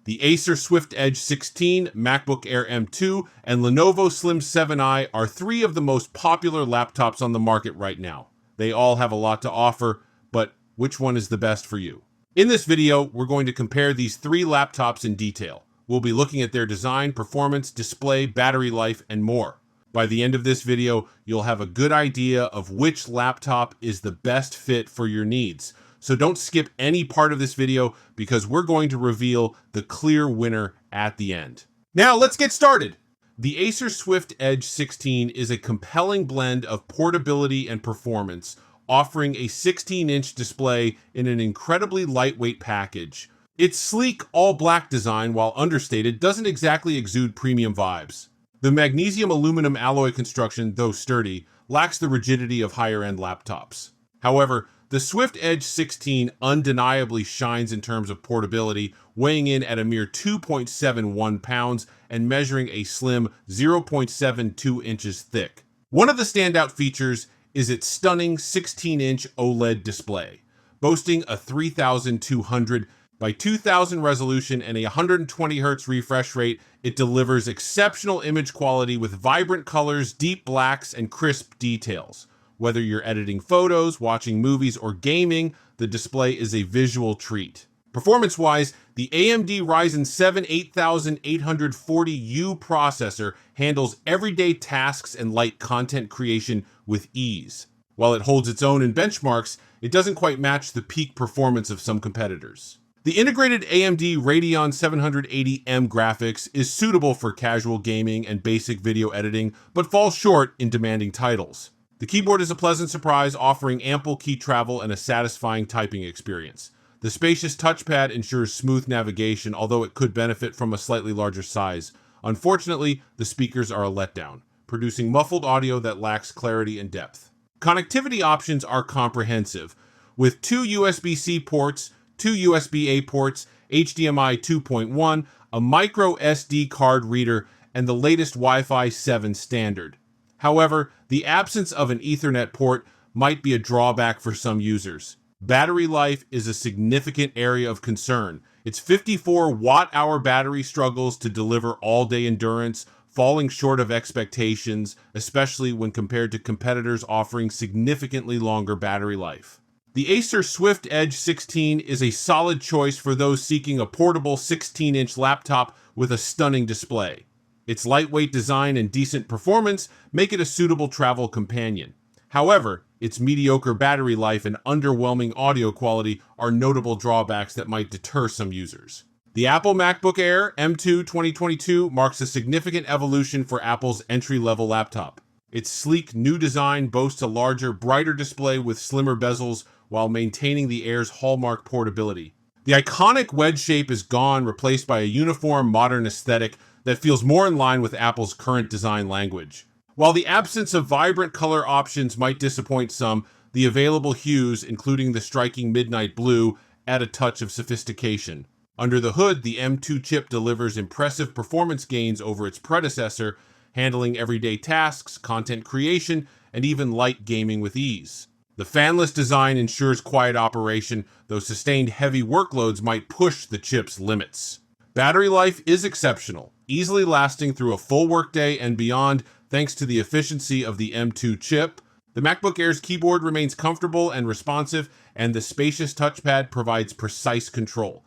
The Acer Swift Edge 16, MacBook Air M2, and Lenovo Slim 7i are three of the most popular laptops on the market right now. They all have a lot to offer, but which one is the best for you? In this video, we're going to compare these three laptops in detail. We'll be looking at their design, performance, display, battery life, and more. By the end of this video, you'll have a good idea of which laptop is the best fit for your needs. So don't skip any part of this video because we're going to reveal the clear winner at the end. Now let's get started. The Acer Swift Edge 16 is a compelling blend of portability and performance, offering a 16-inch display in an incredibly lightweight package. Its sleek, all-black design, while understated, doesn't exactly exude premium vibes. The magnesium aluminum alloy construction, though sturdy, lacks the rigidity of higher-end laptops. However, the Swift Edge 16 undeniably shines in terms of portability, weighing in at a mere 2.71 pounds and measuring a slim 0.72 inches thick. One of the standout features is its stunning 16-inch OLED display. Boasting a 3200 by 2000 resolution and a 120 Hz refresh rate, it delivers exceptional image quality with vibrant colors, deep blacks, and crisp details. Whether you're editing photos, watching movies, or gaming, the display is a visual treat. Performance-wise, the AMD Ryzen 7 8840U processor handles everyday tasks and light content creation with ease. While it holds its own in benchmarks, it doesn't quite match the peak performance of some competitors. The integrated AMD Radeon 780M graphics is suitable for casual gaming and basic video editing, but falls short in demanding titles. The keyboard is a pleasant surprise, offering ample key travel and a satisfying typing experience. The spacious touchpad ensures smooth navigation, although it could benefit from a slightly larger size. Unfortunately, the speakers are a letdown, producing muffled audio that lacks clarity and depth. Connectivity options are comprehensive, with two USB-C ports, two USB-A ports, HDMI 2.1, a micro SD card reader, and the latest Wi-Fi 7 standard. However, the absence of an Ethernet port might be a drawback for some users. Battery life is a significant area of concern. Its 54 watt-hour battery struggles to deliver all-day endurance, falling short of expectations, especially when compared to competitors offering significantly longer battery life. The Acer Swift Edge 16 is a solid choice for those seeking a portable 16-inch laptop with a stunning display. Its lightweight design and decent performance make it a suitable travel companion. However, its mediocre battery life and underwhelming audio quality are notable drawbacks that might deter some users. The Apple MacBook Air M2 2022 marks a significant evolution for Apple's entry-level laptop. Its sleek new design boasts a larger, brighter display with slimmer bezels while maintaining the Air's hallmark portability. The iconic wedge shape is gone, replaced by a uniform, modern aesthetic that feels more in line with Apple's current design language. While the absence of vibrant color options might disappoint some, the available hues, including the striking midnight blue, add a touch of sophistication. Under the hood, the M2 chip delivers impressive performance gains over its predecessor, handling everyday tasks, content creation, and even light gaming with ease. The fanless design ensures quiet operation, though sustained heavy workloads might push the chip's limits. Battery life is exceptional, easily lasting through a full workday and beyond thanks to the efficiency of the M2 chip. The MacBook Air's keyboard remains comfortable and responsive, and the spacious touchpad provides precise control.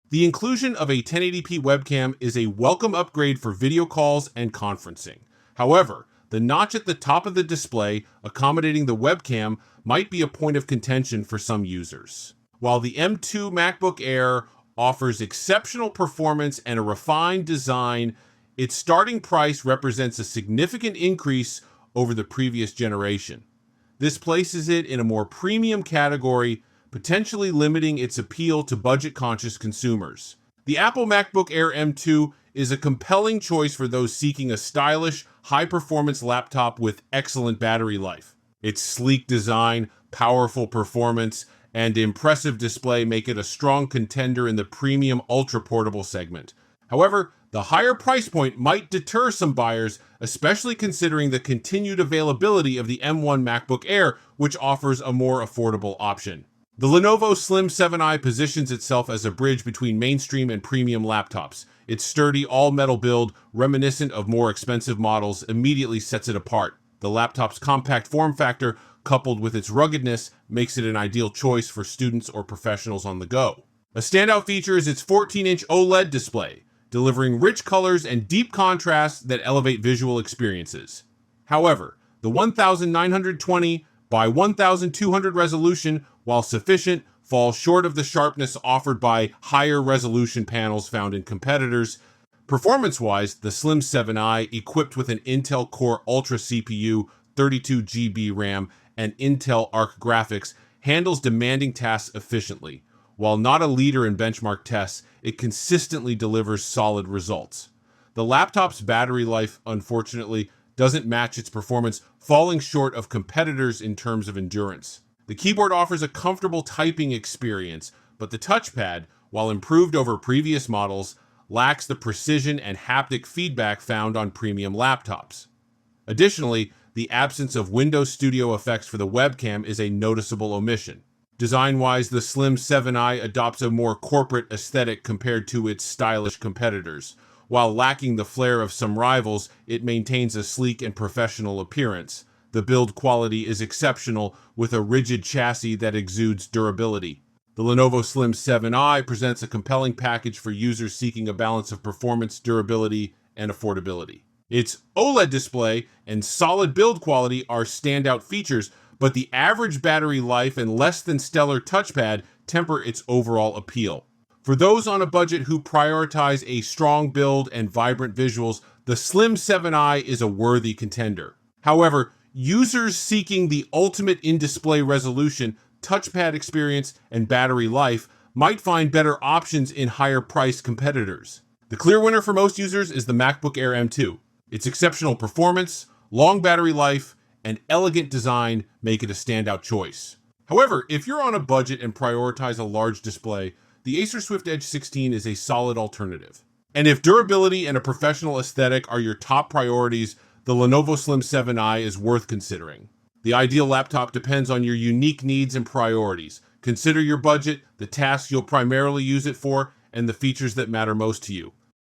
The inclusion of a 1080p webcam is a welcome upgrade for video calls and conferencing. However, the notch at the top of the display, accommodating the webcam, might be a point of contention for some users. While the M2 MacBook Air offers exceptional performance and a refined design, its starting price represents a significant increase over the previous generation. This places it in a more premium category, potentially limiting its appeal to budget-conscious consumers. The Apple MacBook Air M2 is a compelling choice for those seeking a stylish, high-performance laptop with excellent battery life. Its sleek design, powerful performance, and impressive display make it a strong contender in the premium ultra-portable segment. However, the higher price point might deter some buyers, especially considering the continued availability of the M1 MacBook Air, which offers a more affordable option. The Lenovo Slim 7i positions itself as a bridge between mainstream and premium laptops. Its sturdy, all-metal build, reminiscent of more expensive models, immediately sets it apart. The laptop's compact form factor, coupled with its ruggedness, makes it an ideal choice for students or professionals on the go. A standout feature is its 14-inch OLED display, delivering rich colors and deep contrasts that elevate visual experiences. However, the 1920 by 1200 resolution, while sufficient, falls short of the sharpness offered by higher resolution panels found in competitors. Performance-wise, the Slim 7i, equipped with an Intel Core Ultra CPU, 32GB RAM, and Intel Arc graphics, handles demanding tasks efficiently. While not a leader in benchmark tests, it consistently delivers solid results. The laptop's battery life, unfortunately, doesn't match its performance, falling short of competitors in terms of endurance. The keyboard offers a comfortable typing experience, but the touchpad, while improved over previous models, lacks the precision and haptic feedback found on premium laptops. Additionally, the absence of Windows Studio effects for the webcam is a noticeable omission. Design-wise, the Slim 7i adopts a more corporate aesthetic compared to its stylish competitors. While lacking the flair of some rivals, it maintains a sleek and professional appearance. The build quality is exceptional, with a rigid chassis that exudes durability. The Lenovo Slim 7i presents a compelling package for users seeking a balance of performance, durability, and affordability. Its OLED display and solid build quality are standout features, but the average battery life and less than stellar touchpad temper its overall appeal. For those on a budget who prioritize a strong build and vibrant visuals, the Slim 7i is a worthy contender. However, users seeking the ultimate in-display resolution, touchpad experience, and battery life might find better options in higher-priced competitors. The clear winner for most users is the MacBook Air M2. Its exceptional performance, long battery life, and elegant design make it a standout choice. However, if you're on a budget and prioritize a large display, the Acer Swift Edge 16 is a solid alternative. And if durability and a professional aesthetic are your top priorities, the Lenovo Slim 7i is worth considering. The ideal laptop depends on your unique needs and priorities. Consider your budget, the tasks you'll primarily use it for, and the features that matter most to you.